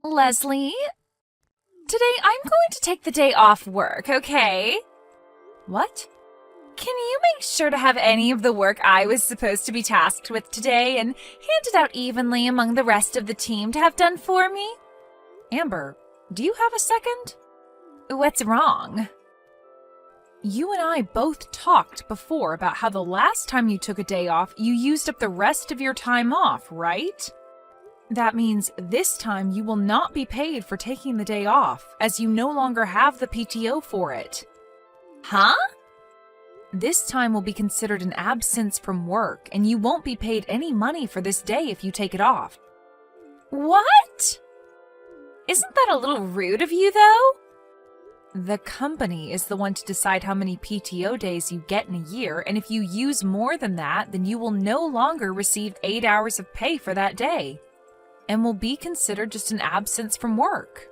Leslie, today I'm going to take the day off work, okay? What? Can you make sure to have any of the work I was supposed to be tasked with today and hand it out evenly among the rest of the team to have done for me? Amber, do you have a second? What's wrong? You and I both talked before about how the last time you took a day off, you used up the rest of your time off, right? That means this time you will not be paid for taking the day off, as you no longer have the PTO for it. Huh? This time will be considered an absence from work, and you won't be paid any money for this day if you take it off. What? Isn't that a little rude of you, though? The company is the one to decide how many PTO days you get in a year, and if you use more than that, then you will no longer receive 8 hours of pay for that day, and will be considered just an absence from work.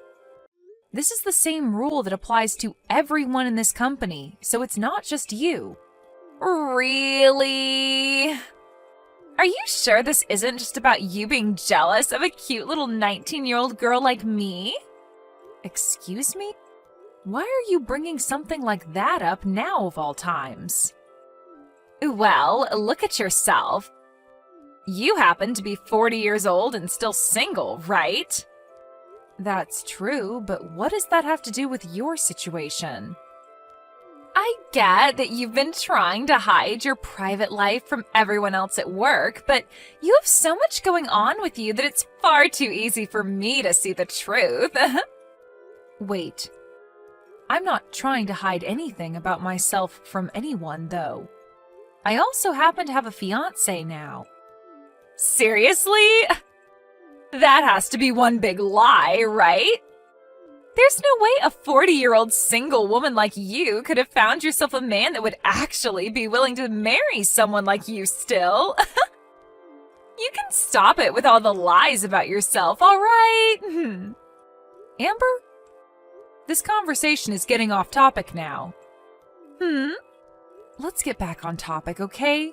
This is the same rule that applies to everyone in this company, so it's not just you. Really? Are you sure this isn't just about you being jealous of a cute little 19-year-old girl like me? Excuse me? Why are you bringing something like that up now of all times? Well, look at yourself. You happen to be 40 years old and still single, right? That's true, but what does that have to do with your situation? I get that you've been trying to hide your private life from everyone else at work, but you have so much going on with you that it's far too easy for me to see the truth. Wait. I'm not trying to hide anything about myself from anyone, though. I also happen to have a fiancé now. Seriously? That has to be one big lie, right? There's no way a 40-year-old single woman like you could have found yourself a man that would actually be willing to marry someone like you still. You can stop it with all the lies about yourself, all right? Amber? This conversation is getting off topic now. Let's get back on topic, okay?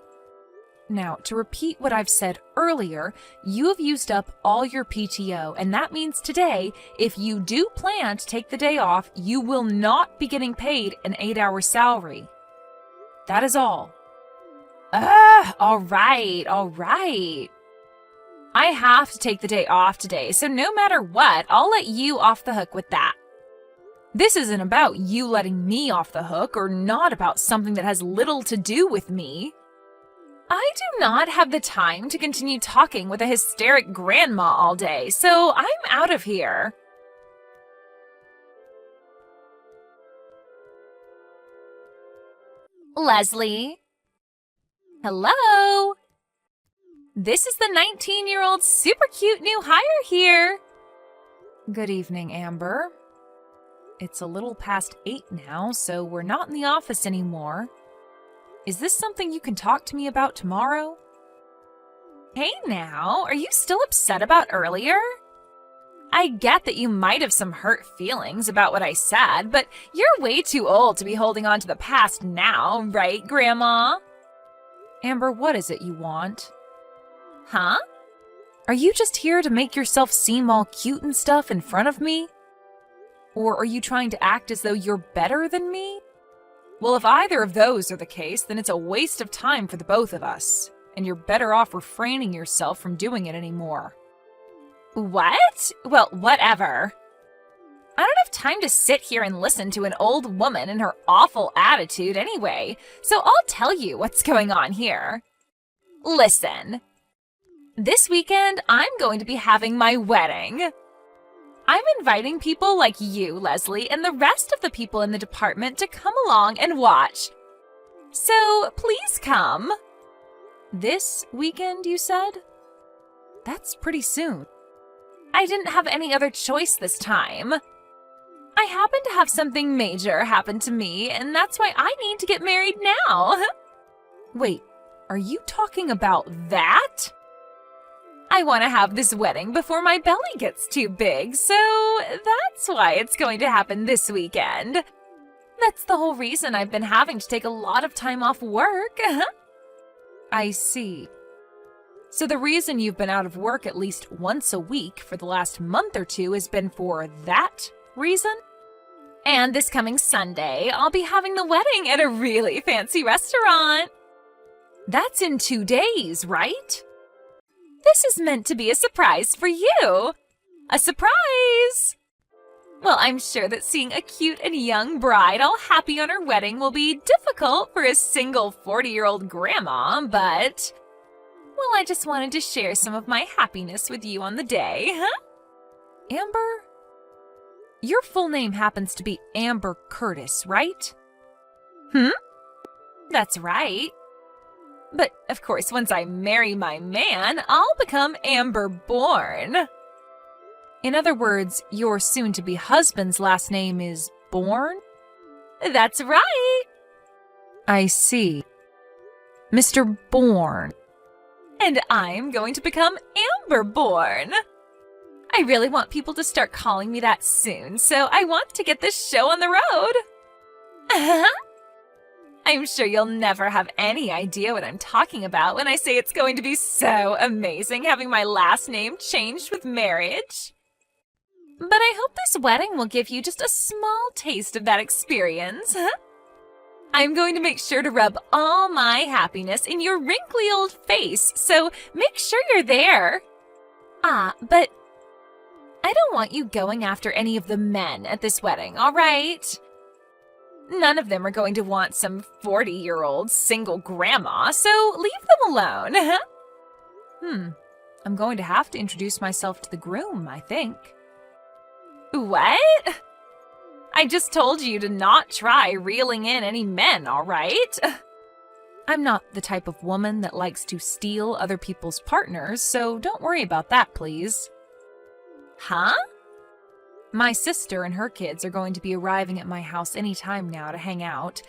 Now, to repeat what I've said earlier, you have used up all your PTO, and that means today, if you do plan to take the day off, you will not be getting paid an 8-hour salary. That is all. All right. I have to take the day off today, so no matter what, I'll let you off the hook with that. This isn't about you letting me off the hook, or not about something that has little to do with me. I do not have the time to continue talking with a hysteric grandma all day, so I'm out of here. Leslie? Hello? This is the 19-year-old super cute new hire here. Good evening, Amber. It's a little past 8 now, so we're not in the office anymore. Is this something you can talk to me about tomorrow? Hey now, are you still upset about earlier? I get that you might have some hurt feelings about what I said, but you're way too old to be holding on to the past now, right, Grandma? Amber, what is it you want? Huh? Are you just here to make yourself seem all cute and stuff in front of me? Or are you trying to act as though you're better than me? Well, if either of those are the case, then it's a waste of time for the both of us, and you're better off refraining yourself from doing it anymore. What? Well, whatever. I don't have time to sit here and listen to an old woman and her awful attitude anyway, so I'll tell you what's going on here. Listen. This weekend, I'm going to be having my wedding. I'm inviting people like you, Leslie, and the rest of the people in the department to come along and watch. So, please come. This weekend, you said? That's pretty soon. I didn't have any other choice this time. I happen to have something major happen to me, and that's why I need to get married now. Wait, are you talking about that? I want to have this wedding before my belly gets too big, so that's why it's going to happen this weekend. That's the whole reason I've been having to take a lot of time off work. I see. So the reason you've been out of work at least once a week for the last month or two has been for that reason? And this coming Sunday, I'll be having the wedding at a really fancy restaurant. That's in 2 days, right? This is meant to be a surprise for you. A surprise! Well, I'm sure that seeing a cute and young bride all happy on her wedding will be difficult for a single 40-year-old grandma, but... well, I just wanted to share some of my happiness with you on the day, huh? Amber? Your full name happens to be Amber Curtis, right? That's right. But, of course, once I marry my man, I'll become Amber Bourne. In other words, your soon-to-be husband's last name is Bourne? That's right. I see. Mr. Bourne. And I'm going to become Amber Bourne. I really want people to start calling me that soon, so I want to get this show on the road. I'm sure you'll never have any idea what I'm talking about when I say it's going to be so amazing having my last name changed with marriage. But I hope this wedding will give you just a small taste of that experience. I'm going to make sure to rub all my happiness in your wrinkly old face, so make sure you're there. But I don't want you going after any of the men at this wedding, all right? None of them are going to want some 40-year-old single grandma, so leave them alone. I'm going to have to introduce myself to the groom, I think. What? I just told you to not try reeling in any men, all right? I'm not the type of woman that likes to steal other people's partners, so don't worry about that, please. Huh? My sister and her kids are going to be arriving at my house any time now to hang out,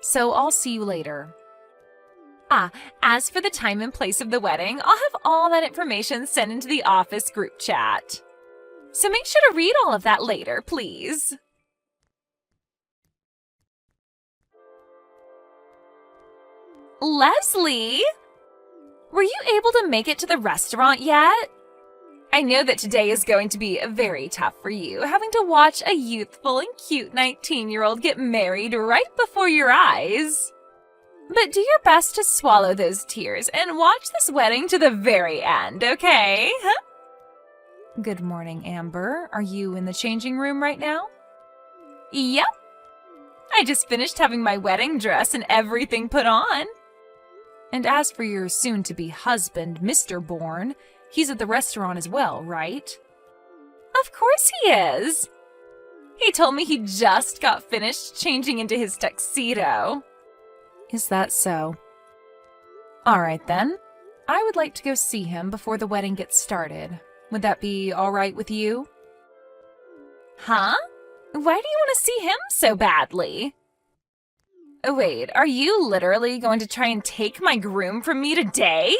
so I'll see you later. As for the time and place of the wedding, I'll have all that information sent into the office group chat. So make sure to read all of that later, please. Leslie! Were you able to make it to the restaurant yet? I know that today is going to be very tough for you, having to watch a youthful and cute 19-year-old get married right before your eyes. But do your best to swallow those tears and watch this wedding to the very end, okay? Good morning, Amber. Are you in the changing room right now? Yep. I just finished having my wedding dress and everything put on. And as for your soon-to-be husband, Mr. Bourne, he's at the restaurant as well, right? Of course he is. He told me he just got finished changing into his tuxedo. Is that so? All right, then. I would like to go see him before the wedding gets started. Would that be all right with you? Huh? Why do you want to see him so badly? Wait, are you literally going to try and take my groom from me today?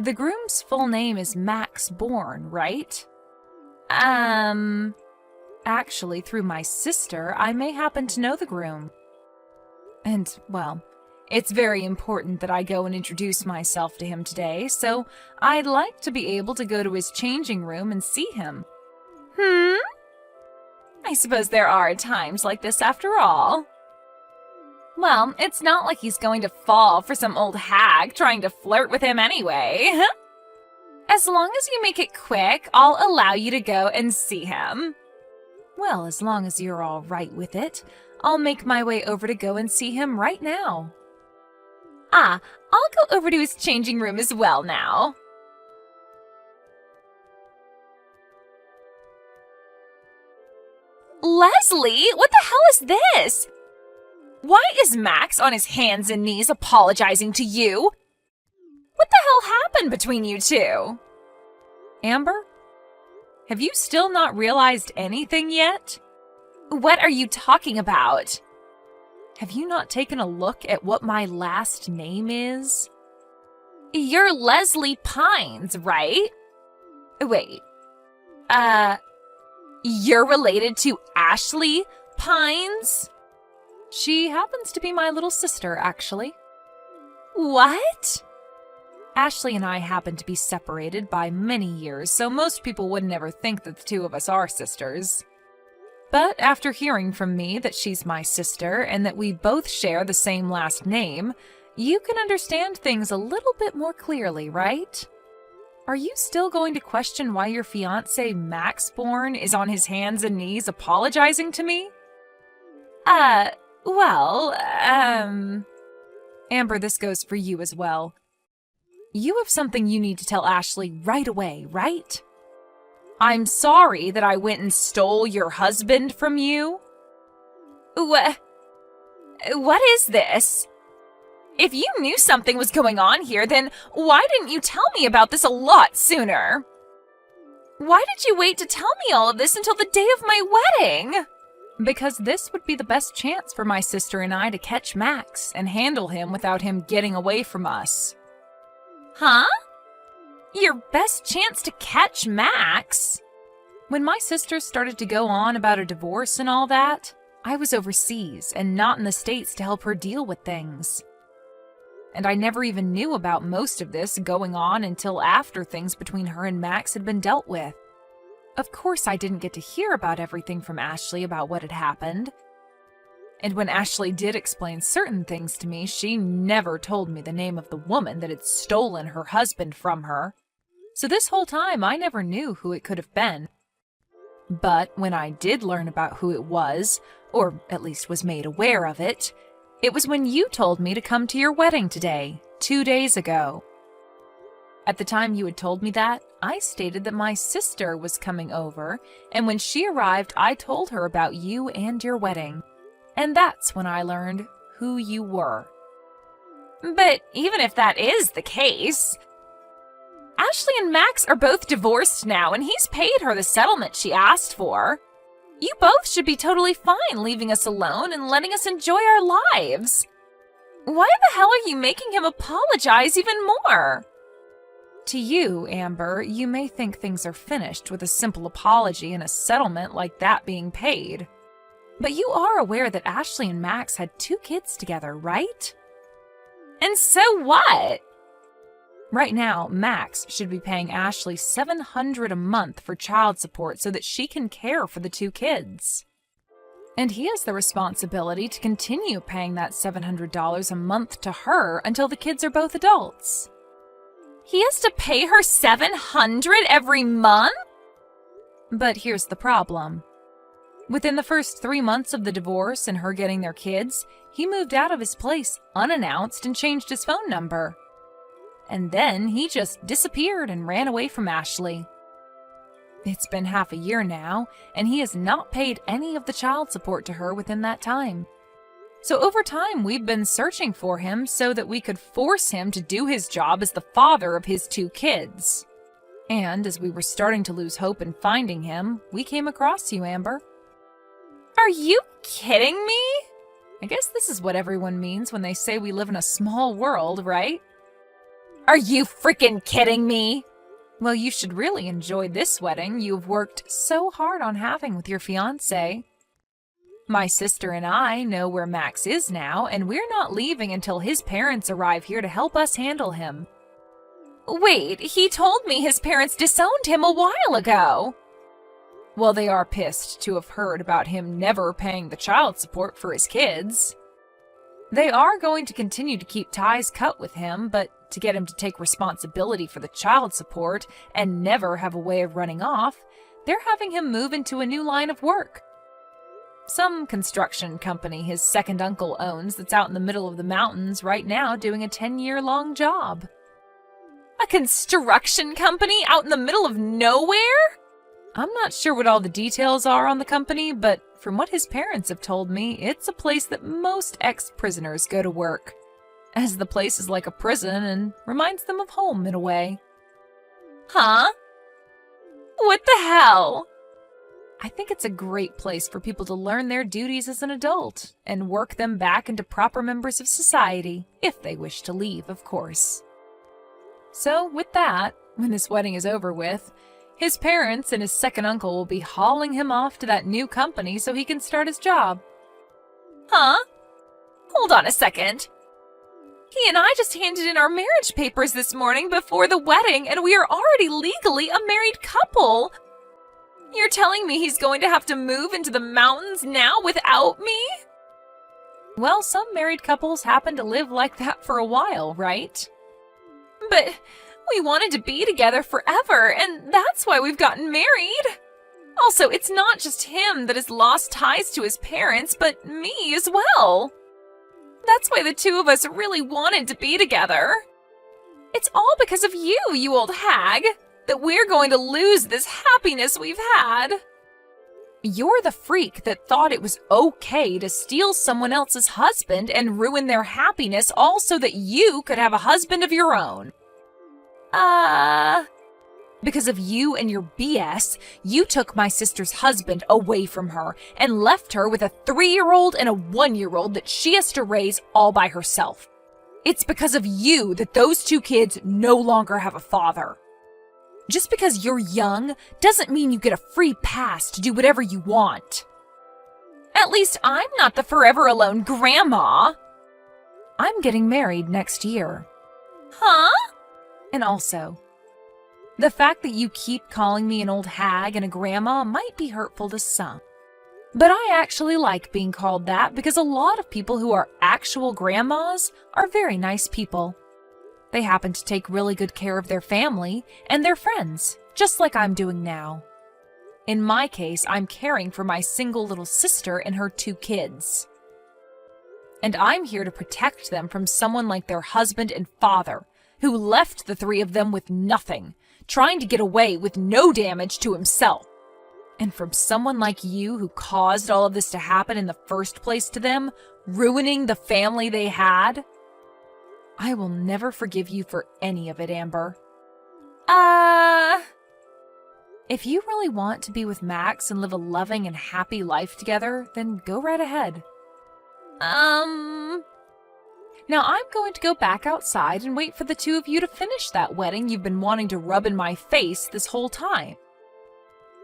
The groom's full name is Max Bourne, right? Actually, through my sister, I may happen to know the groom. And, well, it's very important that I go and introduce myself to him today, so I'd like to be able to go to his changing room and see him. I suppose there are times like this after all. Well, it's not like he's going to fall for some old hag trying to flirt with him anyway. As long as you make it quick, I'll allow you to go and see him. Well, as long as you're all right with it, I'll make my way over to go and see him right now. I'll go over to his changing room as well now. Leslie, what the hell is this? Why is Max on his hands and knees apologizing to you? What the hell happened between you two? Amber, have you still not realized anything yet? What are you talking about? Have you not taken a look at what my last name is? You're Leslie Pines, right? Wait. You're related to Ashley Pines? She happens to be my little sister, actually. What? Ashley and I happen to be separated by many years, so most people wouldn't ever think that the two of us are sisters. But after hearing from me that she's my sister and that we both share the same last name, you can understand things a little bit more clearly, right? Are you still going to question why your fiancé, Max Bourne, is on his hands and knees apologizing to me? Amber, this goes for you as well. You have something you need to tell Ashley right away, right? I'm sorry that I went and stole your husband from you. What is this? If you knew something was going on here, then why didn't you tell me about this a lot sooner? Why did you wait to tell me all of this until the day of my wedding? Because this would be the best chance for my sister and I to catch Max and handle him without him getting away from us. Huh? Your best chance to catch Max? When my sister started to go on about a divorce and all that, I was overseas and not in the States to help her deal with things. And I never even knew about most of this going on until after things between her and Max had been dealt with. Of course, I didn't get to hear about everything from Ashley about what had happened. And when Ashley did explain certain things to me, she never told me the name of the woman that had stolen her husband from her. So this whole time, I never knew who it could have been. But when I did learn about who it was, or at least was made aware of it, it was when you told me to come to your wedding today, 2 days ago. At the time you had told me that, I stated that my sister was coming over, and when she arrived, I told her about you and your wedding. And that's when I learned who you were. But even if that is the case, Ashley and Max are both divorced now, and he's paid her the settlement she asked for. You both should be totally fine leaving us alone and letting us enjoy our lives. Why the hell are you making him apologize even more? To you, Amber, you may think things are finished with a simple apology and a settlement like that being paid. But you are aware that Ashley and Max had 2 kids together, right? And so what? Right now, Max should be paying Ashley $700 a month for child support so that she can care for the 2 kids. And he has the responsibility to continue paying that $700 a month to her until the kids are both adults. He has to pay her $700 every month? But here's the problem. Within the first 3 months of the divorce and her getting their kids, he moved out of his place unannounced and changed his phone number. And then he just disappeared and ran away from Ashley. It's been half a year now, and he has not paid any of the child support to her within that time. So over time, we've been searching for him so that we could force him to do his job as the father of his 2 kids. And as we were starting to lose hope in finding him, we came across you, Amber. Are you kidding me? I guess this is what everyone means when they say we live in a small world, right? Are you freaking kidding me? Well, you should really enjoy this wedding you've worked so hard on having with your fiancé. My sister and I know where Max is now, and we're not leaving until his parents arrive here to help us handle him. Wait, he told me his parents disowned him a while ago. Well, they are pissed to have heard about him never paying the child support for his kids. They are going to continue to keep ties cut with him, but to get him to take responsibility for the child support and never have a way of running off, they're having him move into a new line of work. Some construction company his second uncle owns that's out in the middle of the mountains right now doing a 10-year-long job. A construction company out in the middle of nowhere? I'm not sure what all the details are on the company, but from what his parents have told me, it's a place that most ex-prisoners go to work, as the place is like a prison and reminds them of home in a way. Huh? What the hell? I think it's a great place for people to learn their duties as an adult and work them back into proper members of society, if they wish to leave, of course. So with that, when this wedding is over with, his parents and his second uncle will be hauling him off to that new company so he can start his job. Huh? Hold on a second. He and I just handed in our marriage papers this morning before the wedding, and we are already legally a married couple. You're telling me he's going to have to move into the mountains now without me? Well, some married couples happen to live like that for a while, right? But we wanted to be together forever, and that's why we've gotten married. Also, it's not just him that has lost ties to his parents, but me as well. That's why the two of us really wanted to be together. It's all because of you, you old hag, that we're going to lose this happiness we've had. You're the freak that thought it was okay to steal someone else's husband and ruin their happiness all so that you could have a husband of your own. Because of you and your BS, you took my sister's husband away from her and left her with a 3-year-old and a 1-year-old that she has to raise all by herself. It's because of you that those 2 kids no longer have a father. Just because you're young doesn't mean you get a free pass to do whatever you want. At least I'm not the forever alone grandma. I'm getting married next year. Huh? And also, the fact that you keep calling me an old hag and a grandma might be hurtful to some. But I actually like being called that because a lot of people who are actual grandmas are very nice people. They happen to take really good care of their family and their friends, just like I'm doing now. In my case, I'm caring for my single little sister and her 2 kids. And I'm here to protect them from someone like their husband and father, who left the 3 of them with nothing, trying to get away with no damage to himself. And from someone like you who caused all of this to happen in the first place to them, ruining the family they had. I will never forgive you for any of it, Amber. If you really want to be with Max and live a loving and happy life together, then go right ahead. Now I'm going to go back outside and wait for the 2 of you to finish that wedding you've been wanting to rub in my face this whole time.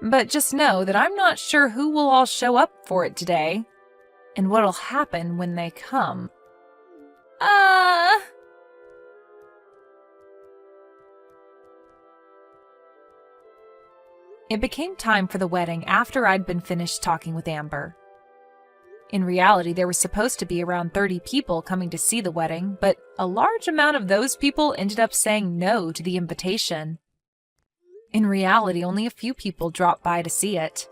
But just know that I'm not sure who will all show up for it today, and what'll happen when they come. It became time for the wedding after I'd been finished talking with Amber. In reality, there was supposed to be around 30 people coming to see the wedding, but a large amount of those people ended up saying no to the invitation. In reality, only a few people dropped by to see it.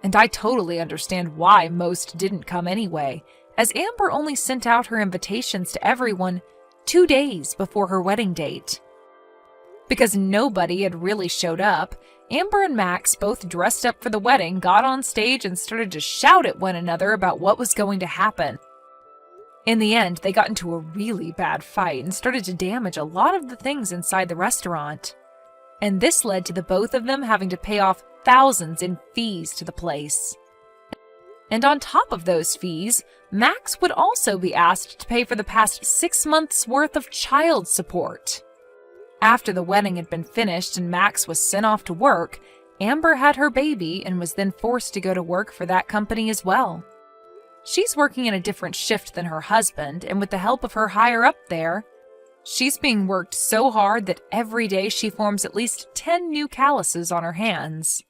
And I totally understand why most didn't come anyway, as Amber only sent out her invitations to everyone 2 days before her wedding date. Because nobody had really showed up, Amber and Max, both dressed up for the wedding, got on stage and started to shout at one another about what was going to happen. In the end, they got into a really bad fight and started to damage a lot of the things inside the restaurant. And this led to the both of them having to pay off thousands in fees to the place. And on top of those fees, Max would also be asked to pay for the past 6 months' worth of child support. After the wedding had been finished and Max was sent off to work, Amber had her baby and was then forced to go to work for that company as well. She's working in a different shift than her husband, and with the help of her higher up there, she's being worked so hard that every day she forms at least 10 new calluses on her hands.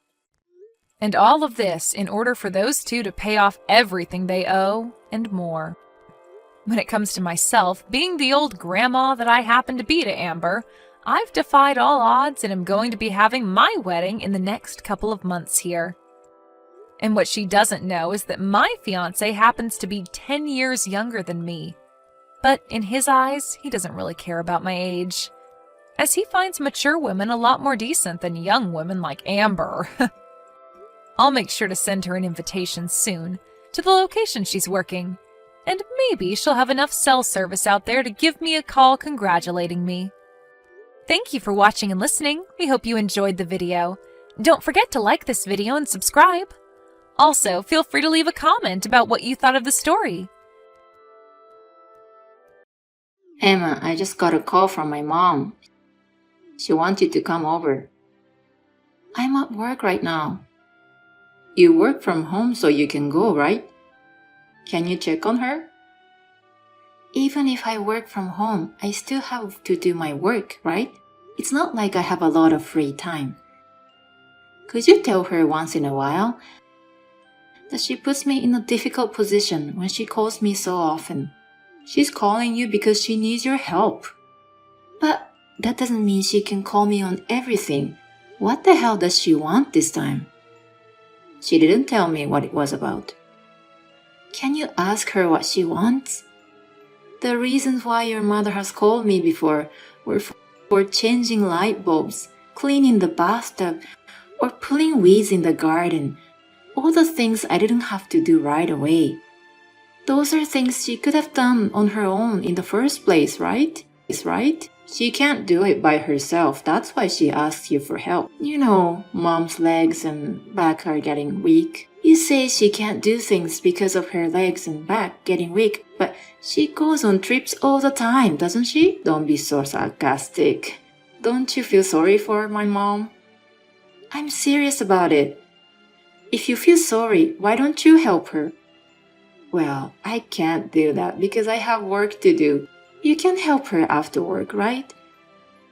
And all of this in order for those 2 to pay off everything they owe and more. When it comes to myself, being the old grandma that I happen to be to Amber, I've defied all odds and am going to be having my wedding in the next couple of months here. And what she doesn't know is that my fiancé happens to be 10 years younger than me. But in his eyes, he doesn't really care about my age, as he finds mature women a lot more decent than young women like Amber. I'll make sure to send her an invitation soon to the location she's working, and maybe she'll have enough cell service out there to give me a call congratulating me. Thank you for watching and listening. We hope you enjoyed the video. Don't forget to like this video and subscribe. Also, feel free to leave a comment about what you thought of the story. Emma, I just got a call from my mom. She wants you to come over. I'm at work right now. You work from home so you can go, right? Can you check on her? Even if I work from home, I still have to do my work, right? It's not like I have a lot of free time. Could you tell her once in a while that she puts me in a difficult position when she calls me so often? She's calling you because she needs your help. But that doesn't mean she can call me on everything. What the hell does she want this time? She didn't tell me what it was about. Can you ask her what she wants? The reasons why your mother has called me before were for changing light bulbs, cleaning the bathtub, or pulling weeds in the garden. All the things I didn't have to do right away. Those are things she could have done on her own in the first place, right? She can't do it by herself. That's why she asks you for help. You know, mom's legs and back are getting weak. You say she can't do things because of her legs and back getting weak, but she goes on trips all the time, doesn't she? Don't be so sarcastic. Don't you feel sorry for my mom? I'm serious about it. If you feel sorry, why don't you help her? Well, I can't do that because I have work to do. You can help her after work, right?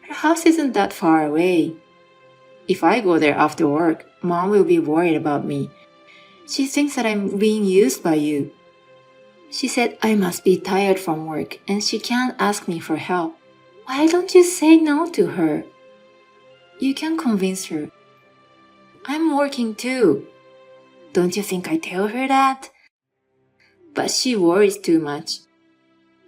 Her house isn't that far away. If I go there after work, Mom will be worried about me. She thinks that I'm being used by you. She said I must be tired from work and she can't ask me for help. Why don't you say no to her? You can convince her. I'm working too. Don't you think I tell her that? But she worries too much.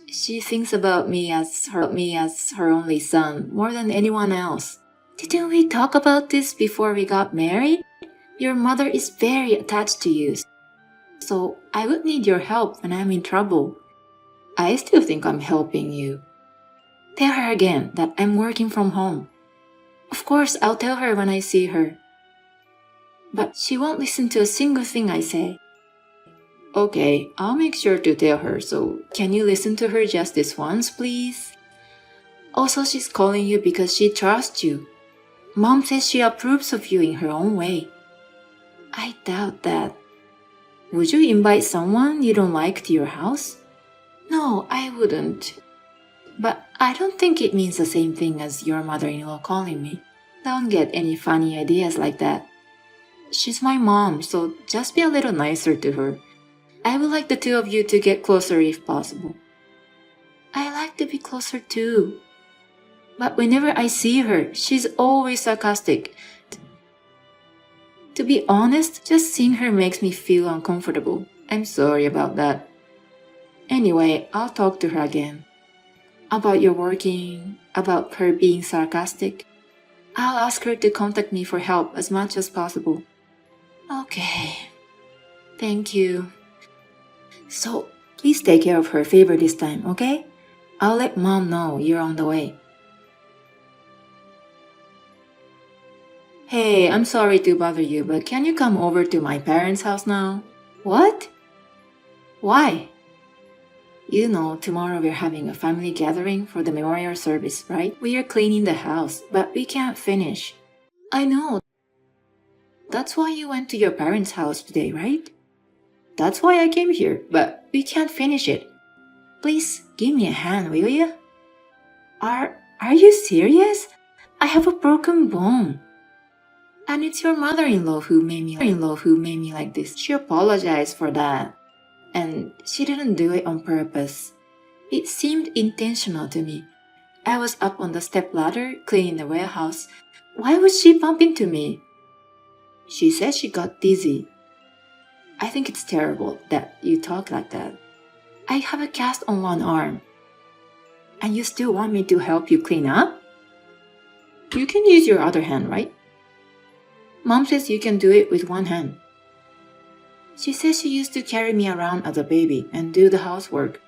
She thinks about me as her only son more than anyone else. Didn't we talk about this before we got married? Your mother is very attached to you, so I would need your help when I'm in trouble. I still think I'm helping you. Tell her again that I'm working from home. Of course, I'll tell her when I see her. But she won't listen to a single thing I say. Okay, I'll make sure to tell her, so can you listen to her just this once, please? Also, she's calling you because she trusts you. Mom says she approves of you in her own way. I doubt that. Would you invite someone you don't like to your house? No, I wouldn't. But I don't think it means the same thing as your mother-in-law calling me. Don't get any funny ideas like that. She's my mom, so just be a little nicer to her. I would like the two of you to get closer if possible. I like to be closer too. But whenever I see her, she's always sarcastic. To be honest, just seeing her makes me feel uncomfortable. I'm sorry about that. Anyway, I'll talk to her again. About your working, about her being sarcastic. I'll ask her to contact me for help as much as possible. Okay. Thank you. So, please take care of her favor this time, okay? I'll let Mom know you're on the way. Hey, I'm sorry to bother you, but can you come over to my parents' house now? What? Why? You know, tomorrow we're having a family gathering for the memorial service, right? We are cleaning the house, but we can't finish. I know. That's why you went to your parents' house today, right? That's why I came here, but we can't finish it. Please give me a hand, will you? Are you serious? I have a broken bone. And it's your mother-in-law who made me like this. She apologized for that. And she didn't do it on purpose. It seemed intentional to me. I was up on the stepladder cleaning the warehouse. Why would she bump into me? She said she got dizzy. I think it's terrible that you talk like that. I have a cast on one arm. And you still want me to help you clean up? You can use your other hand, right? Mom says you can do it with one hand. She says she used to carry me around as a baby and do the housework.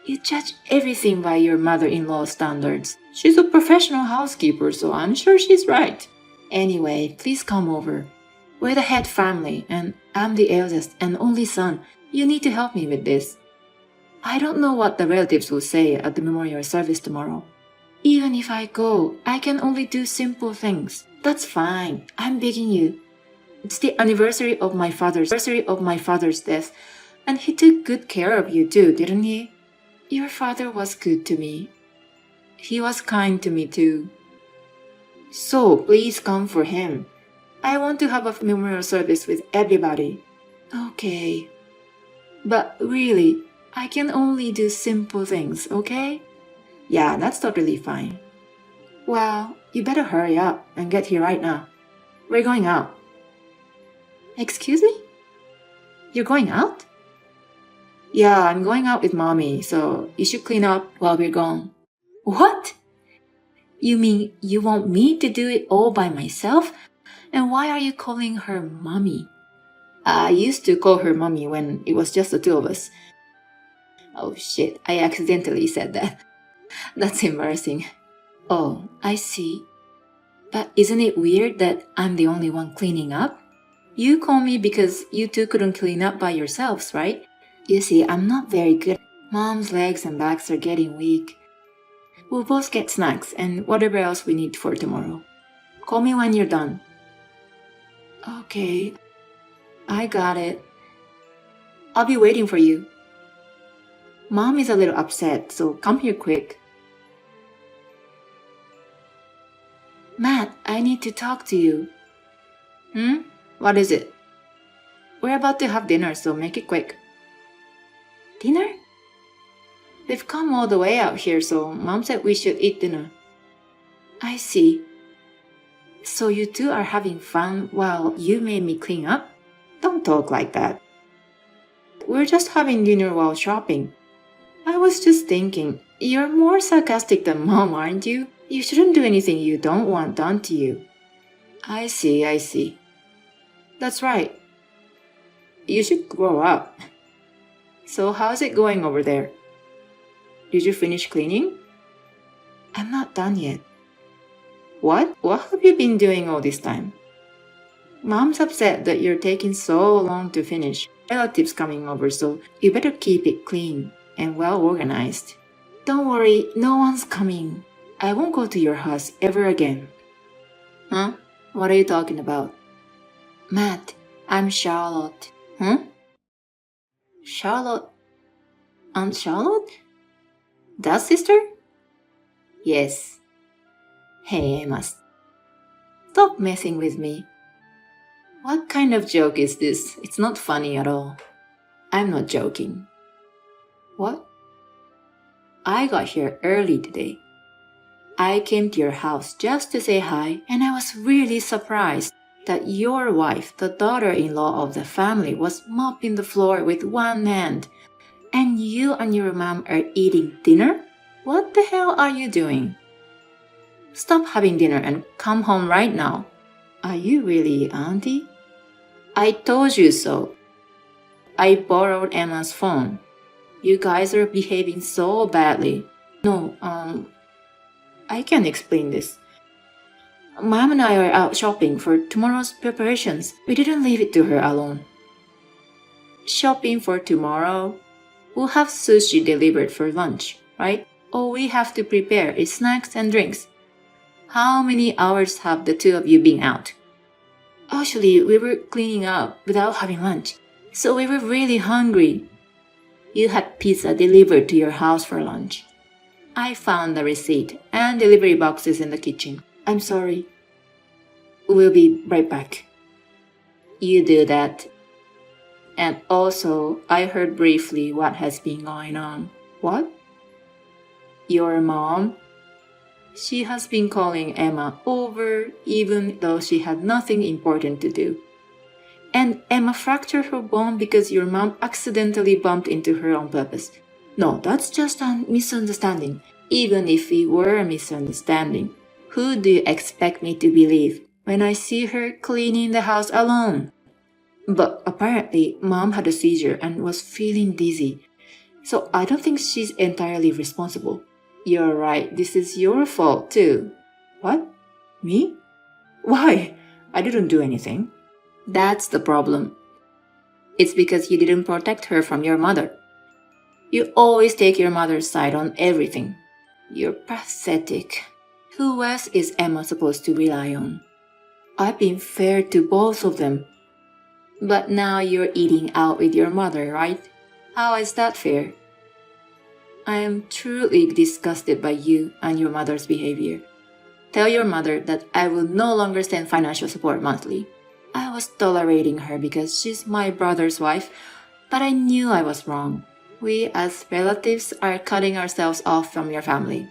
You judge everything by your mother-in-law's standards. She's a professional housekeeper, so I'm sure she's right. Anyway, please come over. We're the head family, and I'm the eldest and only son. You need to help me with this. I don't know what the relatives will say at the memorial service tomorrow. Even if I go, I can only do simple things. That's fine. I'm begging you. It's the anniversary of my father's death, and he took good care of you too, didn't he? Your father was good to me. He was kind to me too. So please come for him. I want to have a memorial service with everybody. Okay. But really, I can only do simple things, okay? Yeah, that's totally fine. Well, you better hurry up and get here right now. We're going out. Excuse me? You're going out? Yeah, I'm going out with mommy, so you should clean up while we're gone. What? You mean you want me to do it all by myself? And why are you calling her mommy? I used to call her mommy when it was just the two of us. Oh shit, I accidentally said that. That's embarrassing. Oh, I see. But isn't it weird that I'm the only one cleaning up? You call me because you two couldn't clean up by yourselves, right? You see, I'm not very good. Mom's legs and backs are getting weak. We'll both get snacks and whatever else we need for tomorrow. Call me when you're done. Okay, I got it. I'll be waiting for you. Mom is a little upset, so come here quick. Matt, I need to talk to you. What is it? We're about to have dinner, so make it quick. Dinner? We've come all the way out here, so Mom said we should eat dinner. I see. So you two are having fun while you made me clean up? Don't talk like that. We're just having dinner while shopping. I was just thinking, you're more sarcastic than Mom, aren't you? You shouldn't do anything you don't want done to you. I see. That's right. You should grow up. So how's it going over there? Did you finish cleaning? I'm not done yet. What? What have you been doing all this time? Mom's upset that you're taking so long to finish. Relatives coming over, so you better keep it clean and well organized. Don't worry, no one's coming. I won't go to your house ever again. Huh? What are you talking about? Matt, I'm Charlotte. Huh? Charlotte? Aunt Charlotte? That sister? Yes. Hey, Emma. Stop messing with me. What kind of joke is this? It's not funny at all. I'm not joking. What? I got here early today. I came to your house just to say hi, and I was really surprised that your wife, the daughter-in-law of the family, was mopping the floor with one hand, and you and your mom are eating dinner? What the hell are you doing? Stop having dinner and come home right now. Are you really, Auntie? I told you so. I borrowed Emma's phone. You guys are behaving so badly. No, I can explain this. Mom and I are out shopping for tomorrow's preparations. We didn't leave it to her alone. Shopping for tomorrow? We'll have sushi delivered for lunch, right? All we have to prepare is snacks and drinks. How many hours have the two of you been out? Actually, we were cleaning up without having lunch, so we were really hungry. You had pizza delivered to your house for lunch. I found the receipt and delivery boxes in the kitchen. I'm sorry. We'll be right back. You do that. And also, I heard briefly what has been going on. What? Your mom? She has been calling Emma over even though she had nothing important to do. And Emma fractured her bone because your mom accidentally bumped into her on purpose. No, that's just a misunderstanding. Even if it were a misunderstanding, who do you expect me to believe when I see her cleaning the house alone? But apparently, Mom had a seizure and was feeling dizzy. So I don't think she's entirely responsible. You're right, this is your fault too. What? Me? Why? I didn't do anything. That's the problem. It's because you didn't protect her from your mother. You always take your mother's side on everything. You're pathetic. Who else is Emma supposed to rely on? I've been fair to both of them. But now you're eating out with your mother, right? How is that fair? I am truly disgusted by you and your mother's behavior. Tell your mother that I will no longer send financial support monthly. I was tolerating her because she's my brother's wife, but I knew I was wrong. We as relatives are cutting ourselves off from your family.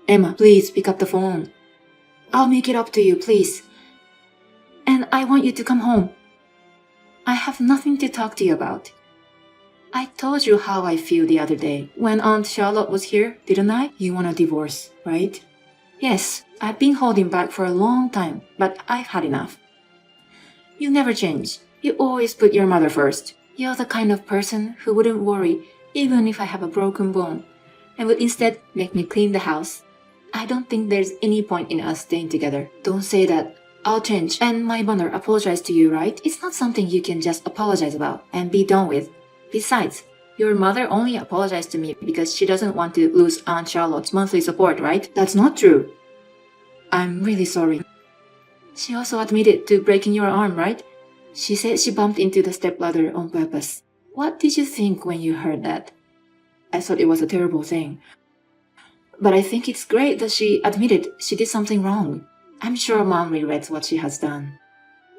Emma, please pick up the phone. I'll make it up to you, please. And I want you to come home. I have nothing to talk to you about. I told you how I feel the other day when Aunt Charlotte was here, didn't I? You want a divorce, right? Yes, I've been holding back for a long time, but I've had enough. You never change. You always put your mother first. You're the kind of person who wouldn't worry even if I have a broken bone, and would instead make me clean the house. I don't think there's any point in us staying together. Don't say that. I'll change, and my mother apologized to you, right? It's not something you can just apologize about and be done with. Besides, your mother only apologized to me because she doesn't want to lose Aunt Charlotte's monthly support, right? That's not true. I'm really sorry. She also admitted to breaking your arm, right? She said she bumped into the stepladder on purpose. What did you think when you heard that? I thought it was a terrible thing. But I think it's great that she admitted she did something wrong. I'm sure Mom regrets what she has done.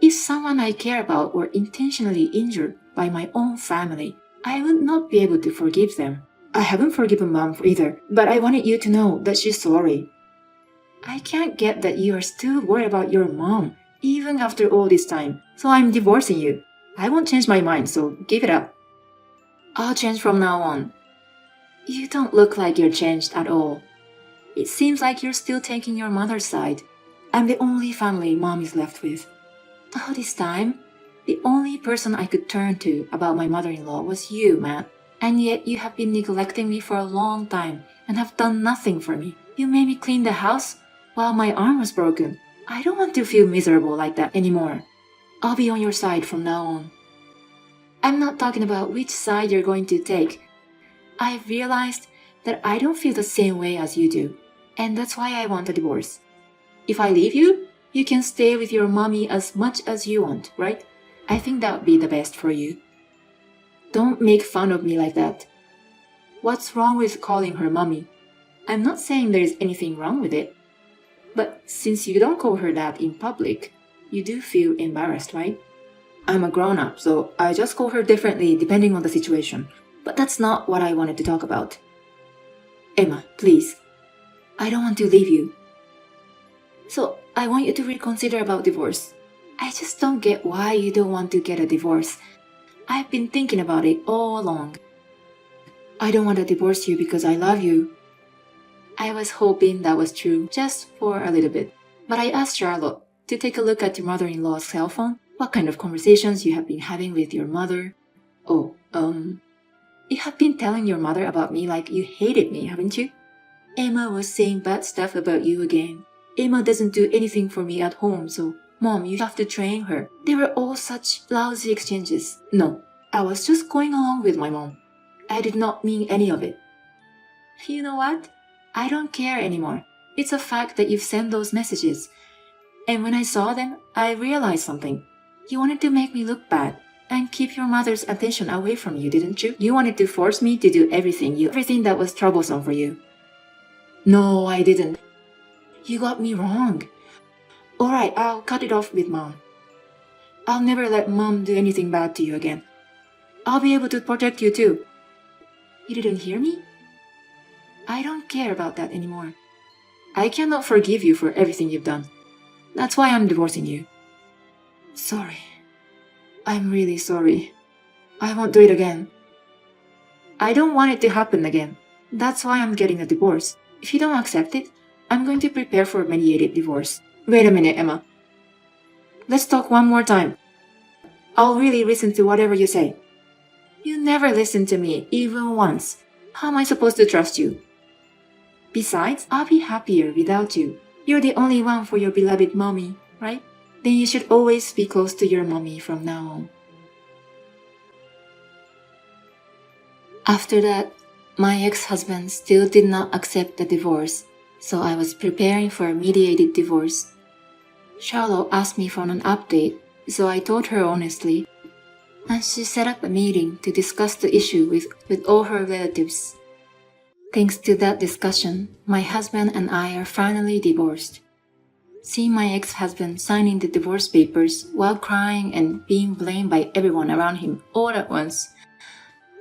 If someone I care about were intentionally injured by my own family, I would not be able to forgive them. I haven't forgiven Mom either, but I wanted you to know that she's sorry. I can't get that you are still worried about your mom, even after all this time, so I'm divorcing you. I won't change my mind, so give it up. I'll change from now on. You don't look like you're changed at all. It seems like you're still taking your mother's side. I'm the only family Mom is left with. All this time, the only person I could turn to about my mother-in-law was you, Matt. And yet you have been neglecting me for a long time and have done nothing for me. You made me clean the house while my arm was broken. I don't want to feel miserable like that anymore. I'll be on your side from now on. I'm not talking about which side you're going to take. I've realized that I don't feel the same way as you do, and that's why I want a divorce. If I leave you, you can stay with your mommy as much as you want, right? I think that would be the best for you. Don't make fun of me like that. What's wrong with calling her mommy? I'm not saying there is anything wrong with it. But since you don't call her that in public, you do feel embarrassed, right? I'm a grown-up, so I just call her differently depending on the situation. But that's not what I wanted to talk about. Emma, please. I don't want to leave you. So I want you to reconsider about divorce. I just don't get why you don't want to get a divorce. I've been thinking about it all along. I don't want to divorce you because I love you. I was hoping that was true, just for a little bit. But I asked Charlotte to take a look at your mother-in-law's cell phone, what kind of conversations you have been having with your mother. You have been telling your mother about me like you hated me, haven't you? Emma was saying bad stuff about you again. Emma doesn't do anything for me at home, so Mom, you have to train her. They were all such lousy exchanges. No, I was just going along with my mom. I did not mean any of it. You know what? I don't care anymore. It's a fact that you've sent those messages. And when I saw them, I realized something. You wanted to make me look bad and keep your mother's attention away from you, didn't you? You wanted to force me to do everything that was troublesome for you. No, I didn't. You got me wrong. Alright, I'll cut it off with Mom. I'll never let Mom do anything bad to you again. I'll be able to protect you too. You didn't hear me? I don't care about that anymore. I cannot forgive you for everything you've done. That's why I'm divorcing you. Sorry. I'm really sorry. I won't do it again. I don't want it to happen again. That's why I'm getting a divorce. If you don't accept it, I'm going to prepare for a mediated divorce. Wait a minute, Emma. Let's talk one more time. I'll really listen to whatever you say. You never listen to me, even once. How am I supposed to trust you? Besides, I'll be happier without you. You're the only one for your beloved mommy, right? Then you should always be close to your mommy from now on. After that, my ex-husband still did not accept the divorce, so I was preparing for a mediated divorce. Charlotte asked me for an update so I told her honestly, and she set up a meeting to discuss the issue with all her relatives. Thanks to that discussion, my husband and I are finally divorced. Seeing my ex-husband signing the divorce papers while crying and being blamed by everyone around him all at once,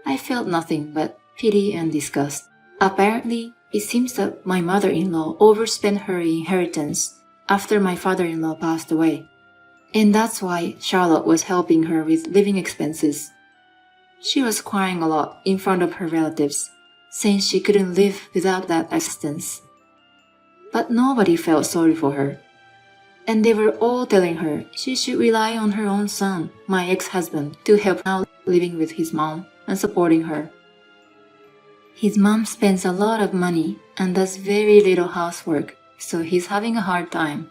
I felt nothing but pity and disgust. Apparently, it seems that my mother-in-law overspent her inheritance after my father-in-law passed away. And that's why Charlotte was helping her with living expenses. She was crying a lot in front of her relatives, saying she couldn't live without that assistance. But nobody felt sorry for her. And they were all telling her she should rely on her own son, my ex-husband, to help out living with his mom and supporting her. His mom spends a lot of money and does very little housework, so he's having a hard time.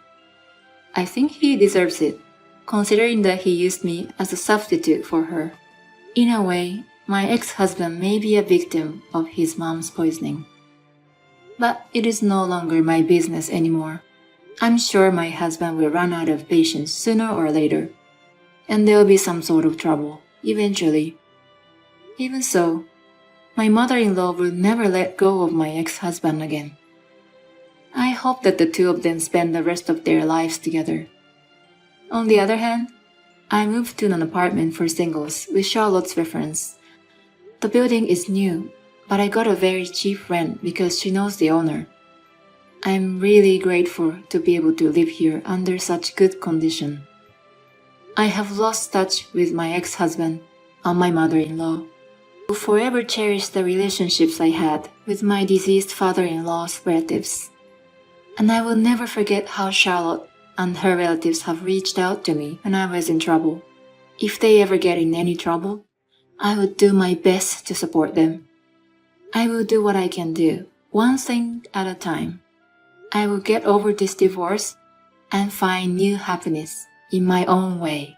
I think he deserves it, considering that he used me as a substitute for her. In a way, my ex-husband may be a victim of his mom's poisoning. But it is no longer my business anymore. I'm sure my husband will run out of patience sooner or later, and there'll be some sort of trouble, eventually. Even so, my mother-in-law will never let go of my ex-husband again. I hope that the two of them spend the rest of their lives together. On the other hand, I moved to an apartment for singles with Charlotte's reference. The building is new, but I got a very cheap rent because she knows the owner. I'm really grateful to be able to live here under such good condition. I have lost touch with my ex-husband and my mother-in-law. I will forever cherish the relationships I had with my deceased father-in-law's relatives. And I will never forget how Charlotte and her relatives have reached out to me when I was in trouble. If they ever get in any trouble, I would do my best to support them. I will do what I can do, one thing at a time. I will get over this divorce and find new happiness in my own way.